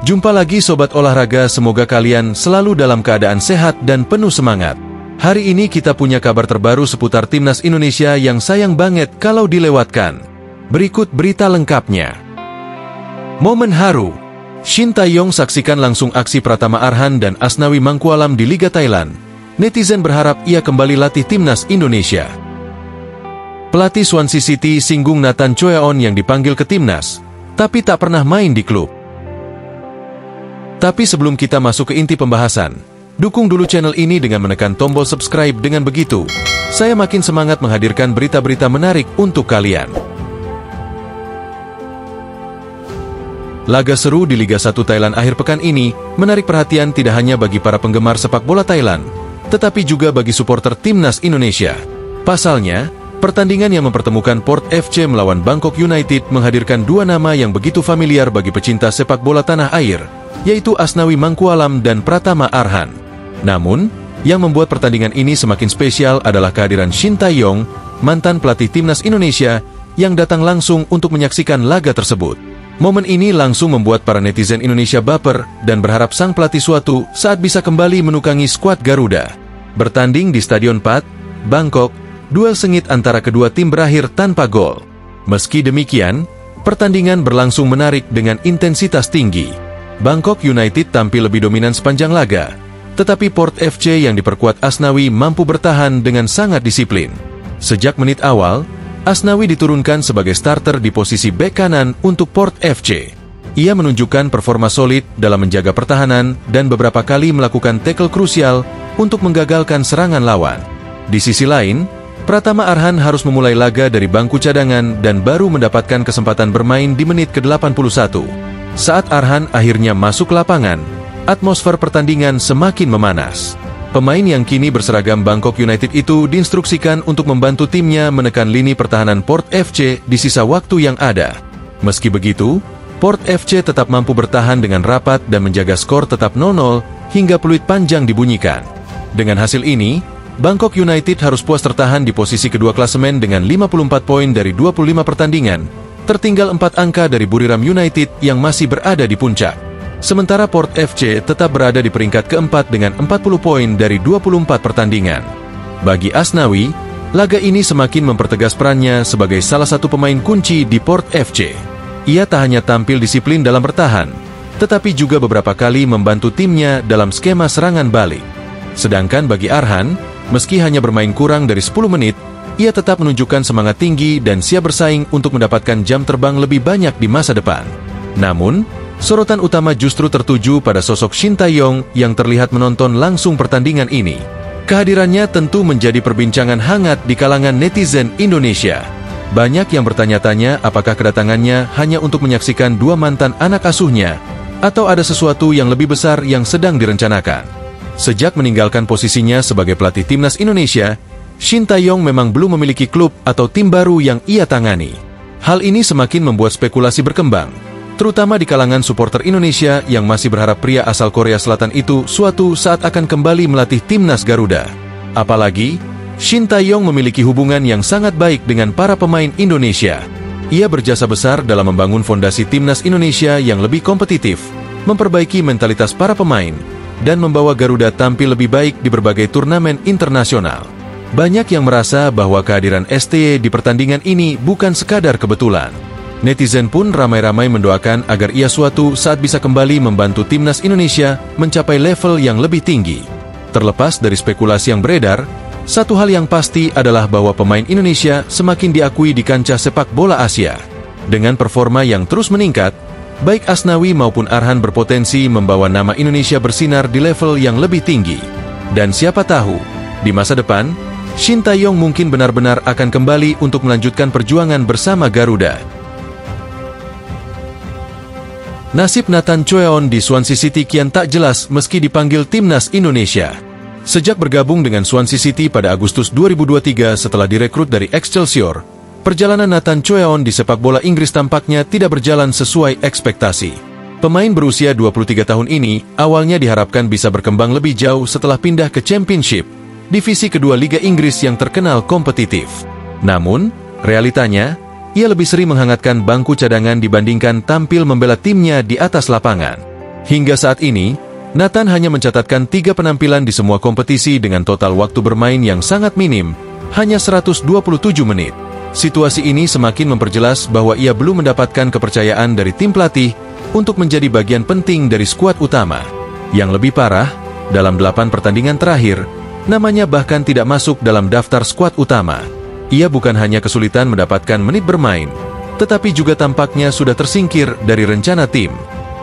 Jumpa lagi Sobat Olahraga, semoga kalian selalu dalam keadaan sehat dan penuh semangat. Hari ini kita punya kabar terbaru seputar Timnas Indonesia yang sayang banget kalau dilewatkan. Berikut berita lengkapnya. Momen haru. Shin Tae-yong saksikan langsung aksi Pratama Arhan dan Asnawi Mangkualam di Liga Thailand. Netizen berharap ia kembali latih Timnas Indonesia. Pelatih Swansea City singgung Nathan Choeon yang dipanggil ke Timnas, tapi tak pernah main di klub. Tapi sebelum kita masuk ke inti pembahasan, dukung dulu channel ini dengan menekan tombol subscribe. Dengan begitu, saya makin semangat menghadirkan berita-berita menarik untuk kalian. Laga seru di Liga 1 Thailand akhir pekan ini menarik perhatian tidak hanya bagi para penggemar sepak bola Thailand, tetapi juga bagi supporter Timnas Indonesia. Pasalnya, pertandingan yang mempertemukan Port FC melawan Bangkok United menghadirkan dua nama yang begitu familiar bagi pecinta sepak bola tanah air, yaitu Asnawi Mangkualam dan Pratama Arhan. Namun, yang membuat pertandingan ini semakin spesial adalah kehadiran Shin Tae-yong, mantan pelatih Timnas Indonesia, yang datang langsung untuk menyaksikan laga tersebut. Momen ini langsung membuat para netizen Indonesia baper dan berharap sang pelatih suatu saat bisa kembali menukangi skuad Garuda. Bertanding di Stadion Pat, Bangkok, duel sengit antara kedua tim berakhir tanpa gol. Meski demikian, pertandingan berlangsung menarik dengan intensitas tinggi. Bangkok United tampil lebih dominan sepanjang laga, tetapi Port FC yang diperkuat Asnawi mampu bertahan dengan sangat disiplin. Sejak menit awal, Asnawi diturunkan sebagai starter di posisi bek kanan untuk Port FC. Ia menunjukkan performa solid dalam menjaga pertahanan dan beberapa kali melakukan tackle krusial untuk menggagalkan serangan lawan. Di sisi lain, Pratama Arhan harus memulai laga dari bangku cadangan dan baru mendapatkan kesempatan bermain di menit ke-81. Saat Arhan akhirnya masuk lapangan, atmosfer pertandingan semakin memanas. Pemain yang kini berseragam Bangkok United itu diinstruksikan untuk membantu timnya menekan lini pertahanan Port FC di sisa waktu yang ada. Meski begitu, Port FC tetap mampu bertahan dengan rapat dan menjaga skor tetap 0-0 hingga peluit panjang dibunyikan. Dengan hasil ini, Bangkok United harus puas tertahan di posisi kedua klasemen dengan 54 poin dari 25 pertandingan, tertinggal 4 angka dari Buriram United yang masih berada di puncak. Sementara Port FC tetap berada di peringkat keempat dengan 40 poin dari 24 pertandingan. Bagi Asnawi, laga ini semakin mempertegas perannya sebagai salah satu pemain kunci di Port FC. Ia tak hanya tampil disiplin dalam bertahan, tetapi juga beberapa kali membantu timnya dalam skema serangan balik. Sedangkan bagi Arhan, meski hanya bermain kurang dari 10 menit, ia tetap menunjukkan semangat tinggi dan siap bersaing untuk mendapatkan jam terbang lebih banyak di masa depan. Namun, sorotan utama justru tertuju pada sosok Shin Tae-yong yang terlihat menonton langsung pertandingan ini. Kehadirannya tentu menjadi perbincangan hangat di kalangan netizen Indonesia. Banyak yang bertanya-tanya apakah kedatangannya hanya untuk menyaksikan dua mantan anak asuhnya, atau ada sesuatu yang lebih besar yang sedang direncanakan. Sejak meninggalkan posisinya sebagai pelatih Timnas Indonesia, Shin Tae-yong memang belum memiliki klub atau tim baru yang ia tangani. Hal ini semakin membuat spekulasi berkembang, terutama di kalangan supporter Indonesia yang masih berharap pria asal Korea Selatan itu suatu saat akan kembali melatih Timnas Garuda. Apalagi, Shin Tae-yong memiliki hubungan yang sangat baik dengan para pemain Indonesia. Ia berjasa besar dalam membangun fondasi Timnas Indonesia yang lebih kompetitif, memperbaiki mentalitas para pemain, dan membawa Garuda tampil lebih baik di berbagai turnamen internasional. Banyak yang merasa bahwa kehadiran STY di pertandingan ini bukan sekadar kebetulan. Netizen pun ramai-ramai mendoakan agar ia suatu saat bisa kembali membantu Timnas Indonesia mencapai level yang lebih tinggi. Terlepas dari spekulasi yang beredar, satu hal yang pasti adalah bahwa pemain Indonesia semakin diakui di kancah sepak bola Asia. Dengan performa yang terus meningkat, baik Asnawi maupun Arhan berpotensi membawa nama Indonesia bersinar di level yang lebih tinggi. Dan siapa tahu, di masa depan, Shin Tae-yong mungkin benar-benar akan kembali untuk melanjutkan perjuangan bersama Garuda. Nasib Nathan Choeon di Swansea City kian tak jelas meski dipanggil Timnas Indonesia. Sejak bergabung dengan Swansea City pada Agustus 2023 setelah direkrut dari Excelsior, perjalanan Nathan Choeon di sepak bola Inggris tampaknya tidak berjalan sesuai ekspektasi. Pemain berusia 23 tahun ini awalnya diharapkan bisa berkembang lebih jauh setelah pindah ke Championship, divisi kedua Liga Inggris yang terkenal kompetitif. Namun, realitanya, ia lebih sering menghangatkan bangku cadangan dibandingkan tampil membela timnya di atas lapangan. Hingga saat ini, Nathan hanya mencatatkan 3 penampilan di semua kompetisi dengan total waktu bermain yang sangat minim, hanya 127 menit. Situasi ini semakin memperjelas bahwa ia belum mendapatkan kepercayaan dari tim pelatih untuk menjadi bagian penting dari skuad utama. Yang lebih parah, dalam 8 pertandingan terakhir, namanya bahkan tidak masuk dalam daftar skuad utama. Ia bukan hanya kesulitan mendapatkan menit bermain, tetapi juga tampaknya sudah tersingkir dari rencana tim.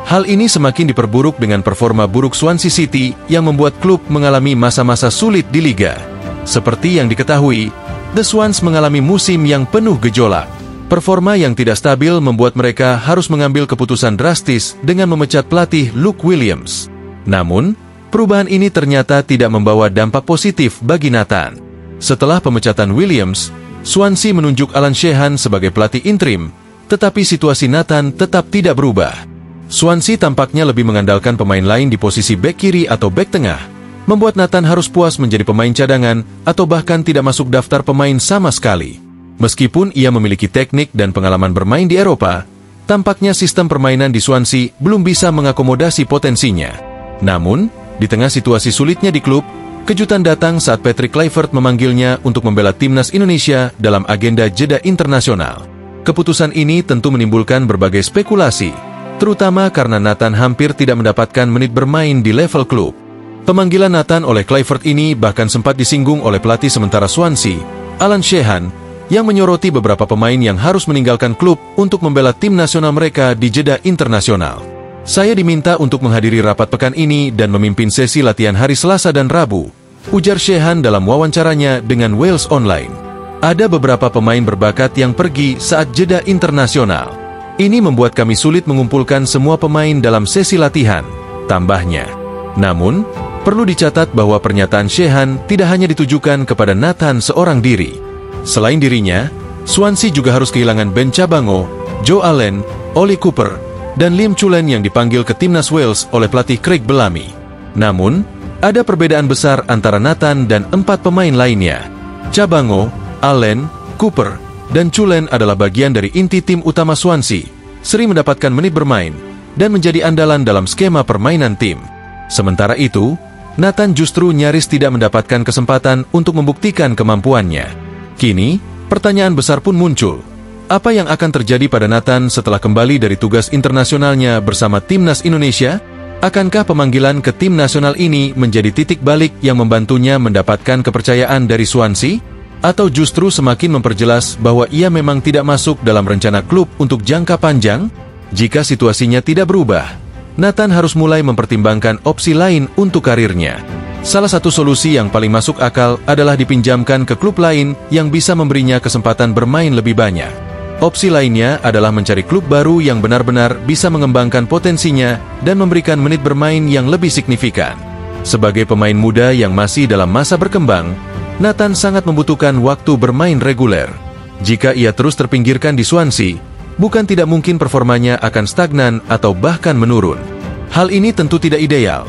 Hal ini semakin diperburuk dengan performa buruk Swansea City yang membuat klub mengalami masa-masa sulit di liga. Seperti yang diketahui, The Swans mengalami musim yang penuh gejolak. Performa yang tidak stabil membuat mereka harus mengambil keputusan drastis dengan memecat pelatih Luke Williams. Namun, perubahan ini ternyata tidak membawa dampak positif bagi Nathan. Setelah pemecatan Williams, Swansea menunjuk Alan Sheehan sebagai pelatih interim, tetapi situasi Nathan tetap tidak berubah. Swansea tampaknya lebih mengandalkan pemain lain di posisi bek kiri atau bek tengah, membuat Nathan harus puas menjadi pemain cadangan atau bahkan tidak masuk daftar pemain sama sekali. Meskipun ia memiliki teknik dan pengalaman bermain di Eropa, tampaknya sistem permainan di Swansea belum bisa mengakomodasi potensinya. Namun, di tengah situasi sulitnya di klub, kejutan datang saat Patrick Kluivert memanggilnya untuk membela timnas Indonesia dalam agenda jeda internasional. Keputusan ini tentu menimbulkan berbagai spekulasi, terutama karena Nathan hampir tidak mendapatkan menit bermain di level klub. Pemanggilan Nathan oleh Kluivert ini bahkan sempat disinggung oleh pelatih sementara Swansea, Alan Sheehan, yang menyoroti beberapa pemain yang harus meninggalkan klub untuk membela tim nasional mereka di jeda internasional. Saya diminta untuk menghadiri rapat pekan ini dan memimpin sesi latihan hari Selasa dan Rabu, ujar Sheehan dalam wawancaranya dengan Wales Online. Ada beberapa pemain berbakat yang pergi saat jeda internasional. Ini membuat kami sulit mengumpulkan semua pemain dalam sesi latihan, tambahnya. Namun, perlu dicatat bahwa pernyataan Sheehan tidak hanya ditujukan kepada Nathan seorang diri. Selain dirinya, Swansea juga harus kehilangan Ben Cabango, Joe Allen, Oli Cooper, dan Liam Cullen yang dipanggil ke timnas Wales oleh pelatih Craig Bellamy. Namun, ada perbedaan besar antara Nathan dan 4 pemain lainnya. Cabango, Allen, Cooper, dan Cullen adalah bagian dari inti tim utama Swansea, sering mendapatkan menit bermain, dan menjadi andalan dalam skema permainan tim. Sementara itu, Nathan justru nyaris tidak mendapatkan kesempatan untuk membuktikan kemampuannya. Kini, pertanyaan besar pun muncul. Apa yang akan terjadi pada Nathan setelah kembali dari tugas internasionalnya bersama timnas Indonesia? Akankah pemanggilan ke tim nasional ini menjadi titik balik yang membantunya mendapatkan kepercayaan dari Swansea? Atau justru semakin memperjelas bahwa ia memang tidak masuk dalam rencana klub untuk jangka panjang? Jika situasinya tidak berubah, Nathan harus mulai mempertimbangkan opsi lain untuk karirnya. Salah satu solusi yang paling masuk akal adalah dipinjamkan ke klub lain yang bisa memberinya kesempatan bermain lebih banyak. Opsi lainnya adalah mencari klub baru yang benar-benar bisa mengembangkan potensinya dan memberikan menit bermain yang lebih signifikan. Sebagai pemain muda yang masih dalam masa berkembang, Nathan sangat membutuhkan waktu bermain reguler. Jika ia terus terpinggirkan di Swansea, bukan tidak mungkin performanya akan stagnan atau bahkan menurun. Hal ini tentu tidak ideal,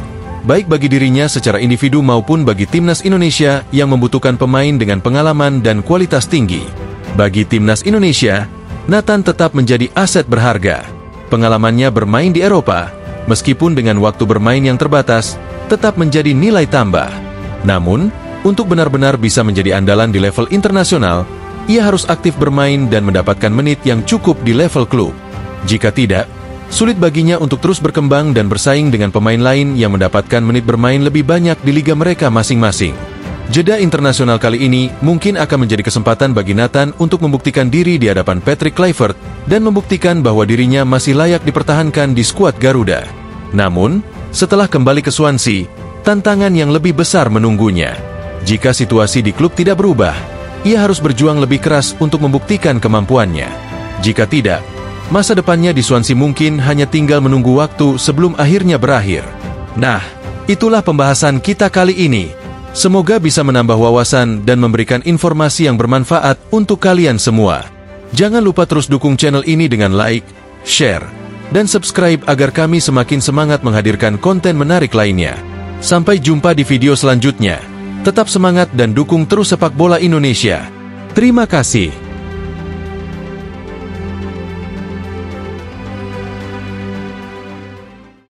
baik bagi dirinya secara individu maupun bagi timnas Indonesia yang membutuhkan pemain dengan pengalaman dan kualitas tinggi. Bagi timnas Indonesia, Nathan tetap menjadi aset berharga. Pengalamannya bermain di Eropa, meskipun dengan waktu bermain yang terbatas, tetap menjadi nilai tambah. Namun, untuk benar-benar bisa menjadi andalan di level internasional, ia harus aktif bermain dan mendapatkan menit yang cukup di level klub. Jika tidak, sulit baginya untuk terus berkembang dan bersaing dengan pemain lain yang mendapatkan menit bermain lebih banyak di liga mereka masing-masing. Jeda internasional kali ini mungkin akan menjadi kesempatan bagi Nathan untuk membuktikan diri di hadapan Patrick Kluivert dan membuktikan bahwa dirinya masih layak dipertahankan di skuad Garuda. Namun, setelah kembali ke Swansea, tantangan yang lebih besar menunggunya. Jika situasi di klub tidak berubah, ia harus berjuang lebih keras untuk membuktikan kemampuannya. Jika tidak, masa depannya di Swansea mungkin hanya tinggal menunggu waktu sebelum akhirnya berakhir. Nah, itulah pembahasan kita kali ini. Semoga bisa menambah wawasan dan memberikan informasi yang bermanfaat untuk kalian semua. Jangan lupa terus dukung channel ini dengan like, share, dan subscribe agar kami semakin semangat menghadirkan konten menarik lainnya. Sampai jumpa di video selanjutnya. Tetap semangat dan dukung terus sepak bola Indonesia. Terima kasih.